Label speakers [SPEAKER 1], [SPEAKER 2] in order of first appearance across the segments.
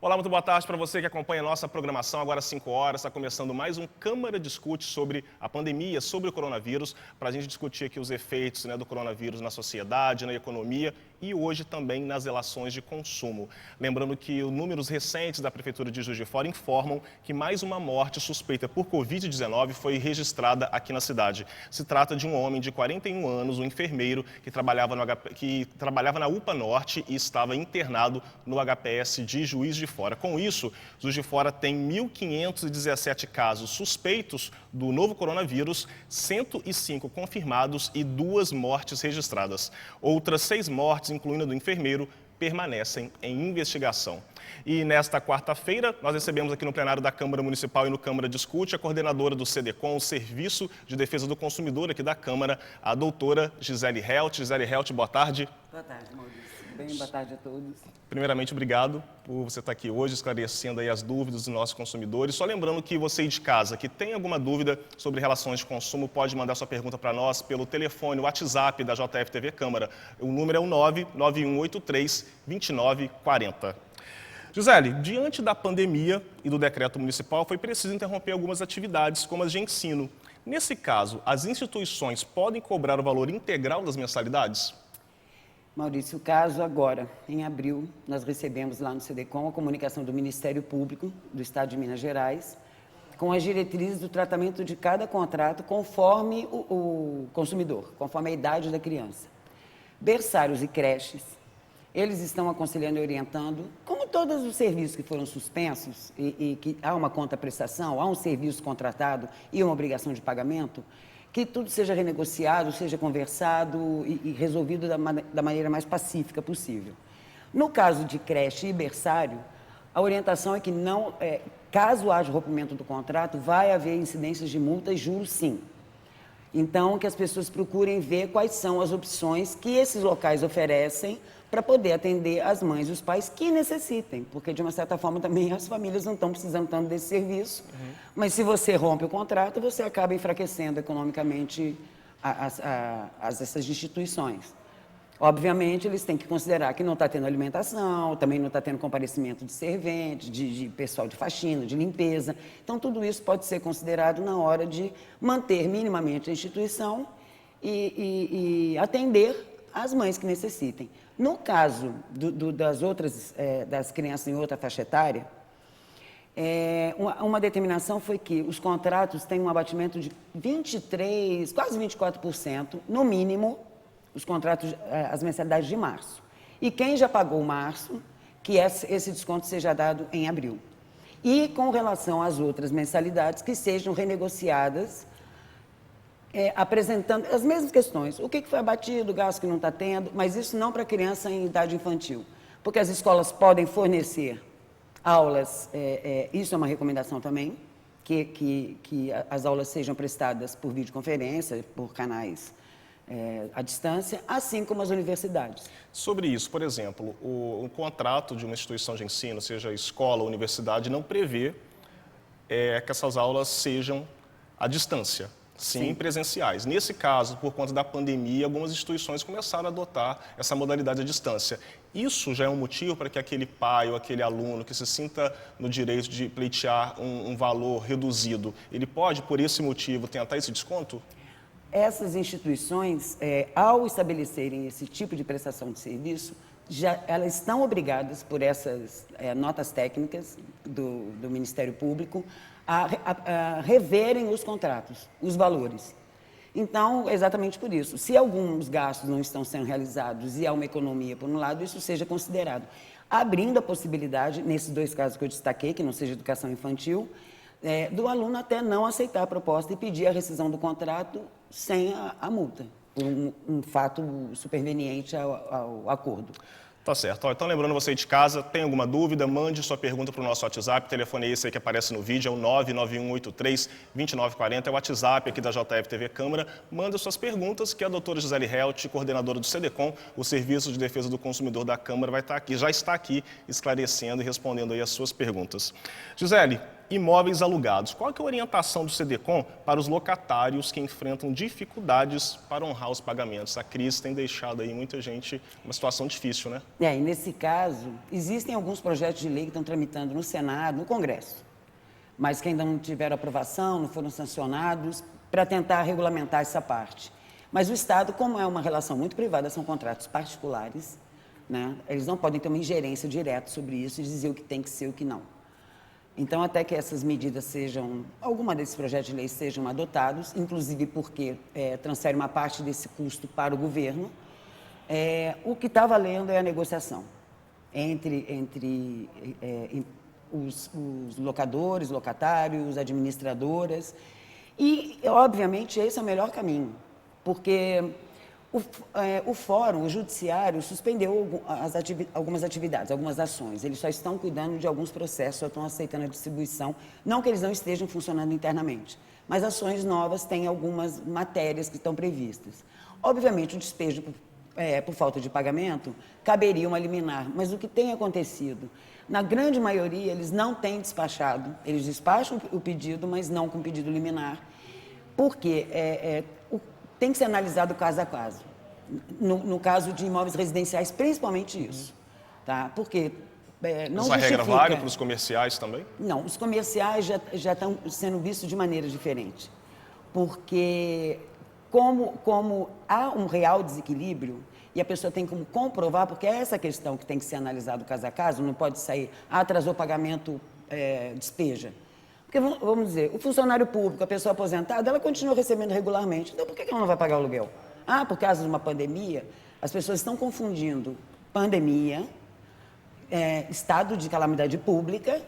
[SPEAKER 1] Olá, muito boa tarde para você que acompanha a nossa programação. Agora às 5 horas, está começando mais um Câmara Discute sobre a pandemia, sobre o coronavírus, para a gente discutir aqui os efeitos do coronavírus na sociedade, na economia e hoje também nas relações de consumo. Lembrando que os números recentes da Prefeitura de Juiz de Fora informam que mais uma morte suspeita por Covid-19 foi registrada aqui na cidade. Se trata de um homem de 41 anos, um enfermeiro que trabalhava na UPA Norte e estava internado no HPS de Juiz de Fora. Com isso, Juiz de Fora tem 1.517 casos suspeitos do novo coronavírus, 105 confirmados e 2 mortes registradas. Outras 6 mortes, incluindo a do enfermeiro, permanecem em investigação. E nesta quarta-feira, nós recebemos aqui no plenário da Câmara Municipal e no Câmara Discute a coordenadora do CDCOM, o Serviço de Defesa do Consumidor aqui da Câmara, a doutora Gisele Helt. Gisele Helt, boa tarde.
[SPEAKER 2] Boa tarde, Maurício. Bem, boa tarde a todos.
[SPEAKER 1] Primeiramente, obrigado por você estar aqui hoje, esclarecendo aí as dúvidas dos nossos consumidores. Só lembrando que você aí de casa, que tem alguma dúvida sobre relações de consumo, pode mandar sua pergunta para nós pelo telefone, o WhatsApp da JF TV Câmara. O número é o 99183-2940. Gisele, diante da pandemia e do decreto municipal, foi preciso interromper algumas atividades, como as de ensino. Nesse caso, as instituições podem cobrar o valor integral das mensalidades?
[SPEAKER 2] Maurício, o caso agora, em abril, nós recebemos lá no CDCOM a comunicação do Ministério Público do Estado de Minas Gerais com as diretrizes do tratamento de cada contrato conforme o consumidor, conforme a idade da criança. Berçários e creches, eles estão aconselhando e orientando, como todos os serviços que foram suspensos e que há uma contraprestação, há um serviço contratado e uma obrigação de pagamento, que tudo seja renegociado, seja conversado e resolvido da maneira mais pacífica possível. No caso de creche e berçário, a orientação é que caso haja rompimento do contrato, vai haver incidências de multa e juros sim. Então, que as pessoas procurem ver quais são as opções que esses locais oferecem para poder atender as mães e os pais que necessitem, porque de uma certa forma também as famílias não estão precisando tanto desse serviço, mas se você rompe o contrato, você acaba enfraquecendo economicamente essas instituições. Obviamente, eles têm que considerar que não está tendo alimentação, também não está tendo comparecimento de servente, de pessoal de faxina, de limpeza. Então, tudo isso pode ser considerado na hora de manter minimamente a instituição e atender as mães que necessitem. No caso das crianças em outra faixa etária, uma determinação foi que os contratos têm um abatimento de 23%, quase 24%, no mínimo, os contratos, as mensalidades de março. E quem já pagou março, que esse desconto seja dado em abril. E com relação às outras mensalidades, que sejam renegociadas, apresentando as mesmas questões. O que foi abatido, o gasto que não está tendo, mas isso não para criança em idade infantil. Porque as escolas podem fornecer aulas, isso é uma recomendação também, que as aulas sejam prestadas por videoconferência, por canais à distância, assim como as universidades.
[SPEAKER 1] Sobre isso, por exemplo, o contrato de uma instituição de ensino, seja escola ou universidade, não prevê que essas aulas sejam à distância. Sim, presenciais. Nesse caso, por conta da pandemia, algumas instituições começaram a adotar essa modalidade à distância. Isso já é um motivo para que aquele pai ou aquele aluno que se sinta no direito de pleitear um valor reduzido, ele pode, por esse motivo, tentar esse desconto?
[SPEAKER 2] Essas instituições, ao estabelecerem esse tipo de prestação de serviço, elas estão obrigadas, por essas notas técnicas do Ministério Público, a reverem os contratos, os valores. Então, exatamente por isso, se alguns gastos não estão sendo realizados e há uma economia por um lado, isso seja considerado. Abrindo a possibilidade, nesses 2 casos que eu destaquei, que não seja educação infantil, do aluno até não aceitar a proposta e pedir a rescisão do contrato sem a multa, por um fato superveniente ao acordo.
[SPEAKER 1] Tá certo. Então, lembrando você aí de casa, tem alguma dúvida, mande sua pergunta para o nosso WhatsApp. O telefone é esse aí que aparece no vídeo, é o 99183-2940. É o WhatsApp aqui da JF TV Câmara. Manda suas perguntas, que a doutora Gisele Helt, coordenadora do CDCOM, o Serviço de Defesa do Consumidor da Câmara, vai estar aqui, já está aqui, esclarecendo e respondendo aí as suas perguntas. Gisele, imóveis alugados. Qual que é a orientação do SEDECOM para os locatários que enfrentam dificuldades para honrar os pagamentos? A crise tem deixado aí muita gente numa situação difícil, né?
[SPEAKER 2] E nesse caso, existem alguns projetos de lei que estão tramitando no Senado, no Congresso, mas que ainda não tiveram aprovação, não foram sancionados, para tentar regulamentar essa parte. Mas o Estado, como é uma relação muito privada, são contratos particulares, né? Eles não podem ter uma ingerência direta sobre isso e dizer o que tem que ser e o que não. Então, até que essas medidas sejam, alguma desses projetos de lei sejam adotados, inclusive porque transfere uma parte desse custo para o governo, o que está valendo é a negociação entre os locadores, locatários, administradoras. E, obviamente, esse é o melhor caminho, porque o fórum, o judiciário, suspendeu algumas atividades, algumas ações. Eles só estão cuidando de alguns processos, só estão aceitando a distribuição. Não que eles não estejam funcionando internamente, mas ações novas têm algumas matérias que estão previstas. Obviamente, o despejo por falta de pagamento caberia uma liminar, mas o que tem acontecido? Na grande maioria, eles não têm despachado. Eles despacham o pedido, mas não com pedido liminar, porque tem que ser analisado caso a caso. No caso de imóveis residenciais, principalmente isso. Tá? Porque não
[SPEAKER 1] Essa
[SPEAKER 2] justifica...
[SPEAKER 1] regra vale para os comerciais também?
[SPEAKER 2] Não, os comerciais já estão sendo vistos de maneira diferente. Porque como há um real desequilíbrio, e a pessoa tem como comprovar, porque é essa questão que tem que ser analisado caso a caso, não pode sair, atrasou o pagamento, despeja. Porque, vamos dizer, o funcionário público, a pessoa aposentada, ela continua recebendo regularmente. Então, por que ela não vai pagar o aluguel? Por causa de uma pandemia, as pessoas estão confundindo pandemia, estado de calamidade pública,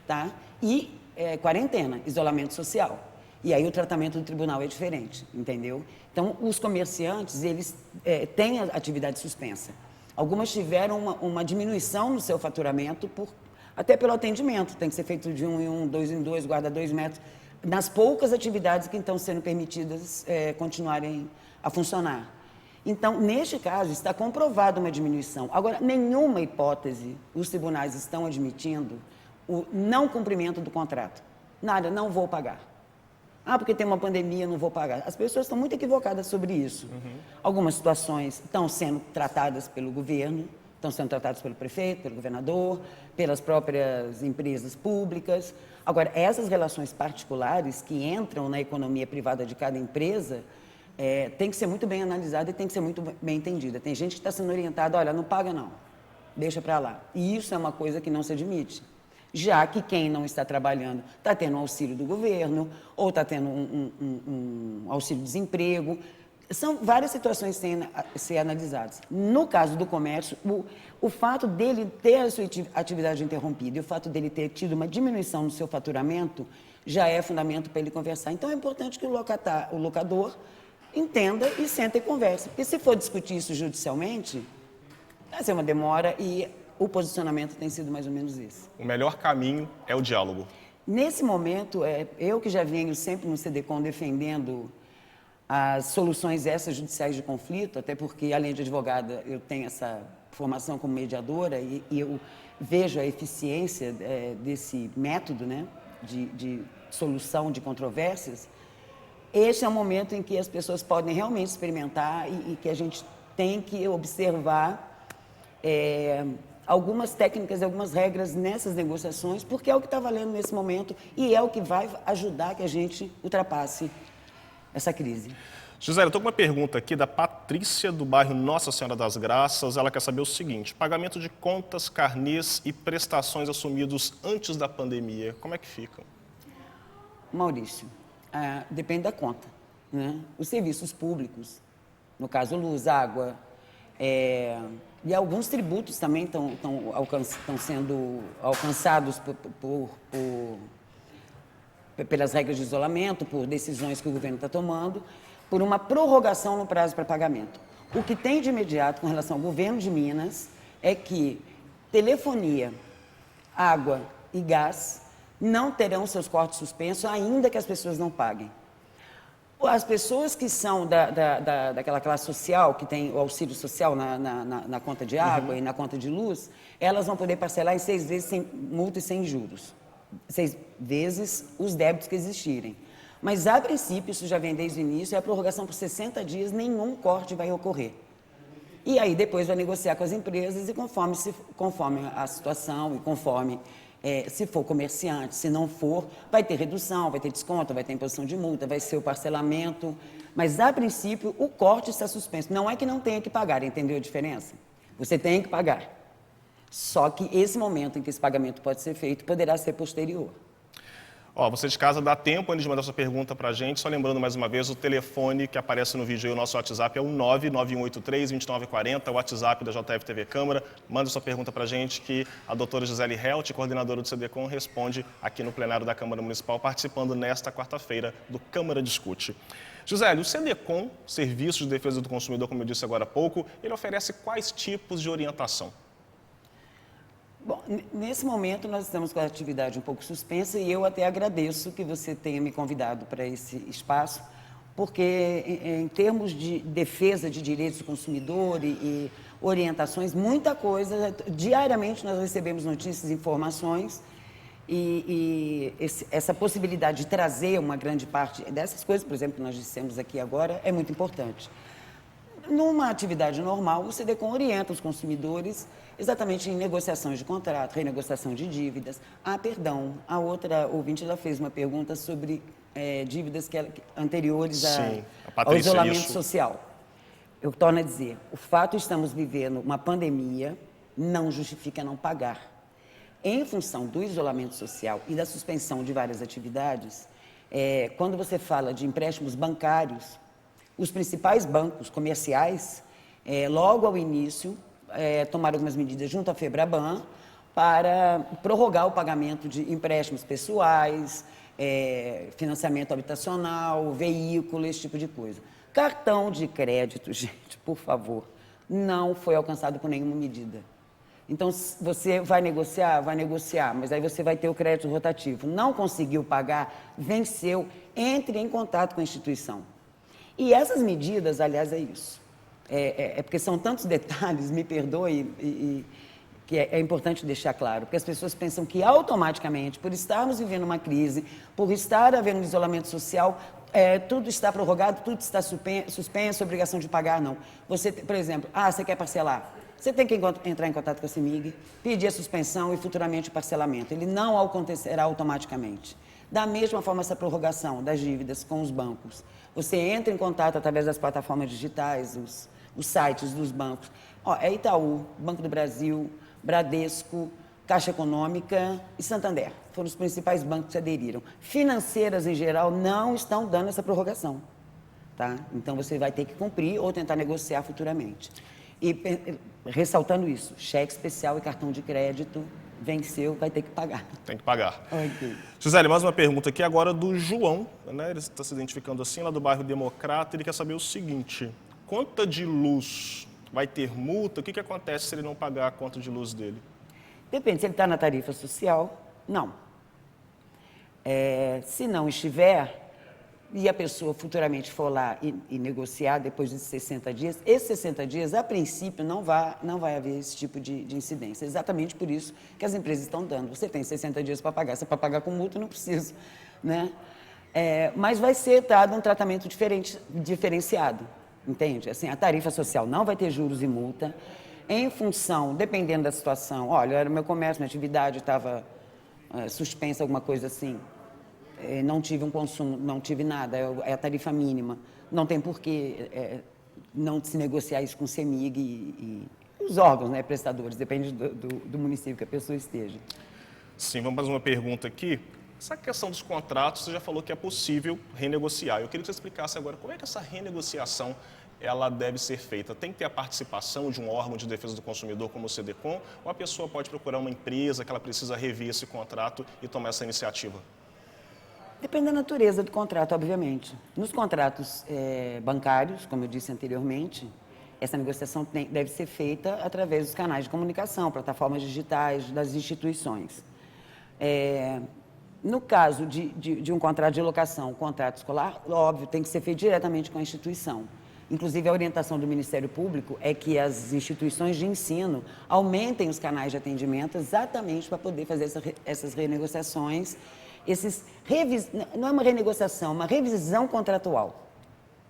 [SPEAKER 2] tá? E quarentena, isolamento social. E aí o tratamento do tribunal é diferente, entendeu? Então, os comerciantes, eles têm a atividade suspensa. Algumas tiveram uma diminuição no seu faturamento, até pelo atendimento. Tem que ser feito de 1 em 1, 2 em 2, guarda 2 metros. Nas poucas atividades que estão sendo permitidas continuarem a funcionar. Então, neste caso, está comprovada uma diminuição. Agora, nenhuma hipótese os tribunais estão admitindo o não cumprimento do contrato. Nada, não vou pagar. Porque tem uma pandemia, não vou pagar. As pessoas estão muito equivocadas sobre isso. Algumas situações estão sendo tratadas pelo governo, estão sendo tratadas pelo prefeito, pelo governador, pelas próprias empresas públicas. Agora, essas relações particulares que entram na economia privada de cada empresa, tem que ser muito bem analisada e tem que ser muito bem entendida. Tem gente que está sendo orientada, olha, não paga não, deixa para lá. E isso é uma coisa que não se admite. Já que quem não está trabalhando está tendo um auxílio do governo, ou está tendo um auxílio-desemprego. São várias situações a ser analisadas. No caso do comércio, o fato dele ter a sua atividade interrompida e o fato dele ter tido uma diminuição no seu faturamento já é fundamento para ele conversar. Então, é importante que o locador entenda e senta e converse. Porque se for discutir isso judicialmente, vai ser uma demora e o posicionamento tem sido mais ou menos esse.
[SPEAKER 1] O melhor caminho é o diálogo.
[SPEAKER 2] Nesse momento, eu que já venho sempre no SEDECOM defendendo as soluções extrajudiciais de conflito, até porque, além de advogada, eu tenho essa formação como mediadora e eu vejo a eficiência desse método, né, de solução de controvérsias. Este é o momento em que as pessoas podem realmente experimentar e que a gente tem que observar algumas técnicas e algumas regras nessas negociações, porque é o que está valendo nesse momento e é o que vai ajudar que a gente ultrapasse essa crise.
[SPEAKER 1] Gisele, eu estou com uma pergunta aqui da Patrícia, do bairro Nossa Senhora das Graças. Ela quer saber o seguinte: pagamento de contas, carnês e prestações assumidos antes da pandemia, como é que ficam?
[SPEAKER 2] Maurício, depende da conta, né? Os serviços públicos, no caso luz, água, e alguns tributos também estão sendo alcançados pelas regras de isolamento, por decisões que o governo está tomando, por uma prorrogação no prazo para pagamento. O que tem de imediato com relação ao governo de Minas é que telefonia, água e gás não terão seus cortes suspensos, ainda que as pessoas não paguem. As pessoas que são daquela classe social, que tem o auxílio social na conta de água e na conta de luz, elas vão poder parcelar em 6 vezes sem multa e sem juros. vezes os débitos que existirem. Mas, a princípio, isso já vem desde o início, é a prorrogação por 60 dias, nenhum corte vai ocorrer. E aí depois vai negociar com as empresas e conforme a situação e conforme, se for comerciante, se não for, vai ter redução, vai ter desconto, vai ter imposição de multa, vai ser o parcelamento. Mas, a princípio, o corte está suspenso. Não é que não tenha que pagar, entendeu a diferença? Você tem que pagar. Só que esse momento em que esse pagamento pode ser feito poderá ser posterior.
[SPEAKER 1] Ó, você de casa, dá tempo antes de mandar sua pergunta para a gente. Só lembrando mais uma vez, o telefone que aparece no vídeo aí, o nosso WhatsApp é o 99183-2940, o WhatsApp da JF TV Câmara. Manda sua pergunta para a gente que a doutora Gisele Helt, coordenadora do CDCOM, responde aqui no plenário da Câmara Municipal, participando nesta quarta-feira do Câmara Discute. Gisele, o CDCOM, Serviço de Defesa do Consumidor, como eu disse agora há pouco, ele oferece quais tipos de orientação?
[SPEAKER 2] Bom, nesse momento nós estamos com a atividade um pouco suspensa e eu até agradeço que você tenha me convidado para esse espaço, porque em termos de defesa de direitos do consumidor e orientações, muita coisa, diariamente nós recebemos notícias, informações essa possibilidade de trazer uma grande parte dessas coisas, por exemplo, que nós dissemos aqui agora, é muito importante. Numa atividade normal, o CDCOM orienta os consumidores exatamente em negociações de contrato, renegociação de dívidas. Perdão, a outra ouvinte ela fez uma pergunta sobre dívidas anteriores ao isolamento social. Eu torno a dizer, o fato de estamos vivendo uma pandemia não justifica não pagar. Em função do isolamento social e da suspensão de várias atividades, quando você fala de empréstimos bancários, os principais bancos comerciais, logo ao início, tomaram algumas medidas junto à FEBRABAN para prorrogar o pagamento de empréstimos pessoais, financiamento habitacional, veículo, esse tipo de coisa. Cartão de crédito, gente, por favor, não foi alcançado por nenhuma medida. Então, você vai negociar, mas aí você vai ter o crédito rotativo. Não conseguiu pagar, venceu, entre em contato com a instituição. E essas medidas, aliás, é isso. Porque são tantos detalhes, me perdoe, que é importante deixar claro, porque as pessoas pensam que automaticamente, por estarmos vivendo uma crise, por estar havendo um isolamento social, tudo está prorrogado, tudo está suspenso, obrigação de pagar, não. Você, por exemplo, você quer parcelar? Você tem que entrar em contato com a CEMIG, pedir a suspensão e futuramente o parcelamento. Ele não acontecerá automaticamente. Da mesma forma, essa prorrogação das dívidas com os bancos. Você entra em contato através das plataformas digitais, os sites dos bancos. Itaú, Banco do Brasil, Bradesco, Caixa Econômica e Santander. Foram os principais bancos que aderiram. Financeiras, em geral, não estão dando essa prorrogação. Tá? Então, você vai ter que cumprir ou tentar negociar futuramente. E, ressaltando isso, cheque especial e cartão de crédito, venceu, vai ter que pagar.
[SPEAKER 1] Tem que pagar.
[SPEAKER 2] Okay.
[SPEAKER 1] Gisele, mais uma pergunta aqui agora do João, né? Ele está se identificando assim, lá do bairro Democrata. Ele quer saber o seguinte: conta de luz vai ter multa? O que acontece se ele não pagar a conta de luz dele?
[SPEAKER 2] Depende, se ele está na tarifa social, não. Se não estiver, e a pessoa futuramente for lá e negociar depois de 60 dias, esses 60 dias, a princípio, não vai haver esse tipo de incidência. Exatamente por isso que as empresas estão dando. Você tem 60 dias para pagar, se é para pagar com multa, não precisa. Né? Mas vai ser dado um tratamento diferenciado, entende? Assim, a tarifa social não vai ter juros e multa, em função, dependendo da situação, olha, era meu comércio, minha atividade estava suspensa, alguma coisa assim, não tive um consumo, não tive nada, é a tarifa mínima. Não tem por que não se negociar isso com o CEMIG e os órgãos, né, prestadores, depende do município que a pessoa esteja.
[SPEAKER 1] Sim, vamos fazer uma pergunta aqui. Essa questão dos contratos, você já falou que é possível renegociar. Eu queria que você explicasse agora como é que essa renegociação ela deve ser feita. Tem que ter a participação de um órgão de defesa do consumidor como o CDCOM, ou a pessoa pode procurar uma empresa que ela precisa rever esse contrato e tomar essa iniciativa?
[SPEAKER 2] Depende da natureza do contrato, obviamente. Nos contratos bancários, como eu disse anteriormente, essa negociação deve ser feita através dos canais de comunicação, plataformas digitais das instituições. No caso de um contrato de locação, contrato escolar, óbvio, tem que ser feito diretamente com a instituição. Inclusive, a orientação do Ministério Público é que as instituições de ensino aumentem os canais de atendimento exatamente para poder fazer essas renegociações, não é uma renegociação, é uma revisão contratual,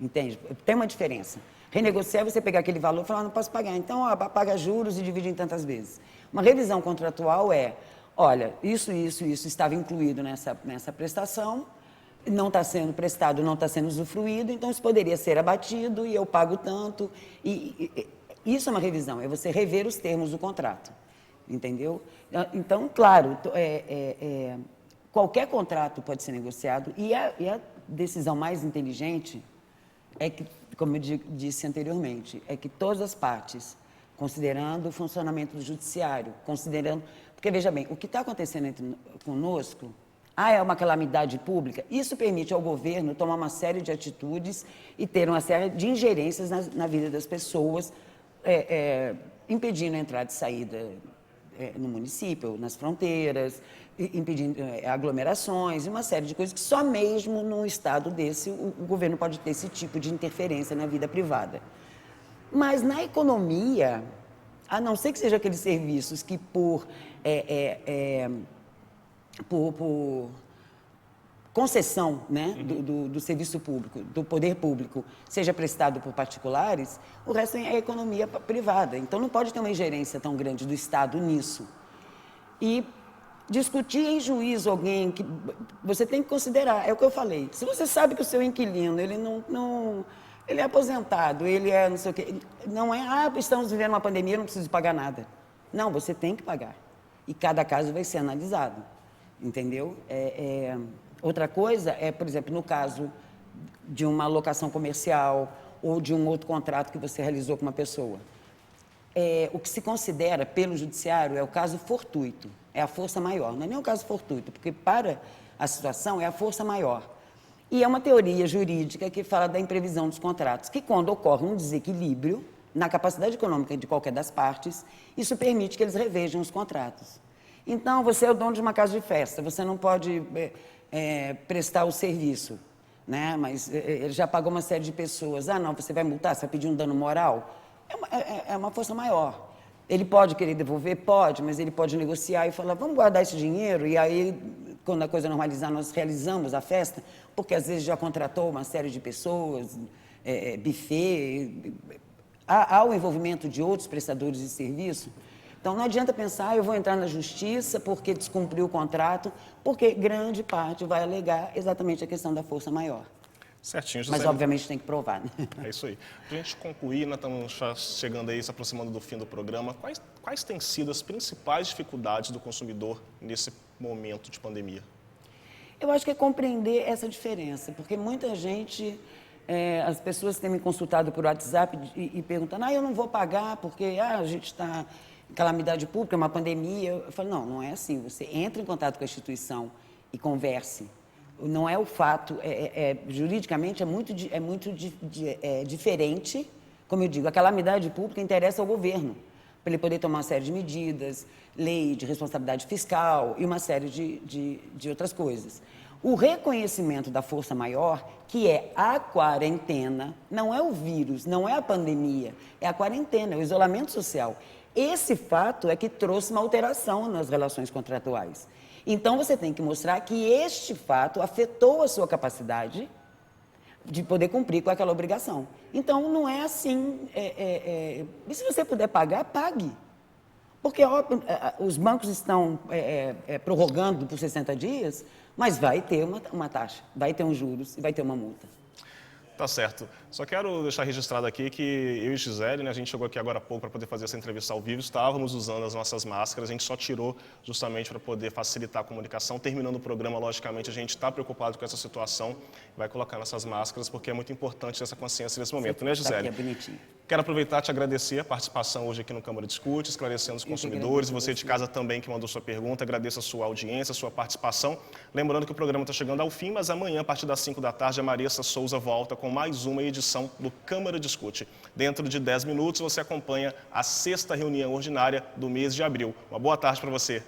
[SPEAKER 2] entende? Tem uma diferença. Renegociar é você pegar aquele valor e falar, não posso pagar, então paga juros e divide em tantas vezes. Uma revisão contratual é, olha, isso estava incluído nessa prestação, não está sendo prestado, não está sendo usufruído, então isso poderia ser abatido e eu pago tanto. Isso é uma revisão, é você rever os termos do contrato, entendeu? Então, claro, qualquer contrato pode ser negociado e a decisão mais inteligente é que, como eu disse anteriormente, é que todas as partes, considerando o funcionamento do judiciário, porque veja bem, o que está acontecendo conosco, é uma calamidade pública, isso permite ao governo tomar uma série de atitudes e ter uma série de ingerências na vida das pessoas, impedindo a entrada e saída no município, nas fronteiras, impedindo aglomerações, uma série de coisas que só mesmo num estado desse o governo pode ter esse tipo de interferência na vida privada. Mas na economia, a não ser que sejam aqueles serviços que por concessão, né, do serviço público, do poder público, seja prestado por particulares, o resto é a economia privada. Então, não pode ter uma ingerência tão grande do Estado nisso. E discutir em juízo alguém que você tem que considerar, é o que eu falei. Se você sabe que o seu inquilino, ele ele é aposentado, ele é não sei o quê, não é, estamos vivendo uma pandemia, não preciso pagar nada. Não, você tem que pagar. E cada caso vai ser analisado, entendeu? Outra coisa é, por exemplo, no caso de uma locação comercial ou de um outro contrato que você realizou com uma pessoa. O que se considera pelo judiciário é o caso fortuito, é a força maior. Não é nem o caso fortuito, porque para a situação é a força maior. E é uma teoria jurídica que fala da imprevisão dos contratos, que quando ocorre um desequilíbrio na capacidade econômica de qualquer das partes, isso permite que eles revejam os contratos. Então, você é o dono de uma casa de festa, você não pode prestar o serviço, né? Mas ele já pagou uma série de pessoas. Não, você vai multar, você vai pedir um dano moral? É uma força maior. Ele pode querer devolver? Pode, mas ele pode negociar e falar, vamos guardar esse dinheiro, e aí, quando a coisa normalizar, nós realizamos a festa, porque às vezes já contratou uma série de pessoas, buffet, há o envolvimento de outros prestadores de serviço. Então, não adianta pensar, eu vou entrar na justiça porque descumpriu o contrato, porque grande parte vai alegar exatamente a questão da força maior.
[SPEAKER 1] Certinho, José.
[SPEAKER 2] Mas, obviamente, tem que provar, né?
[SPEAKER 1] É isso aí. Para a gente concluir, nós estamos chegando aí, se aproximando do fim do programa. Quais têm sido as principais dificuldades do consumidor nesse momento de pandemia?
[SPEAKER 2] Eu acho que é compreender essa diferença, porque muita gente, as pessoas têm me consultado por WhatsApp e perguntando, eu não vou pagar porque a gente está em calamidade pública, é uma pandemia. Eu falo, não é assim, você entra em contato com a instituição e converse. Não é o fato, juridicamente é muito diferente, como eu digo, a calamidade pública interessa ao governo, para ele poder tomar uma série de medidas, lei de responsabilidade fiscal e uma série de outras coisas. O reconhecimento da força maior, que é a quarentena, não é o vírus, não é a pandemia, é a quarentena, é o isolamento social. Esse fato é que trouxe uma alteração nas relações contratuais. Então, você tem que mostrar que este fato afetou a sua capacidade de poder cumprir com aquela obrigação. Então, não é assim. E se você puder pagar, pague. Porque ó, os bancos estão prorrogando por 60 dias, mas vai ter uma taxa, vai ter uns juros e vai ter uma multa.
[SPEAKER 1] Tá certo. Só quero deixar registrado aqui que eu e Gisele, né, a gente chegou aqui agora há pouco para poder fazer essa entrevista ao vivo, estávamos usando as nossas máscaras, a gente só tirou justamente para poder facilitar a comunicação. Terminando o programa, logicamente, a gente está preocupado com essa situação, vai colocar nossas máscaras, porque é muito importante essa consciência nesse momento, né, Gisele?
[SPEAKER 2] Tá aqui, é bonitinho.
[SPEAKER 1] Quero aproveitar e te agradecer a participação hoje aqui no Câmara Discute, esclarecendo os consumidores. Você de casa também que mandou sua pergunta, agradeço a sua audiência, a sua participação. Lembrando que o programa está chegando ao fim, mas amanhã, a partir das 5 da tarde, a Marissa Souza volta com mais uma edição do Câmara Discute. Dentro de 10 minutos, você acompanha a 6ª reunião ordinária do mês de abril. Uma boa tarde para você.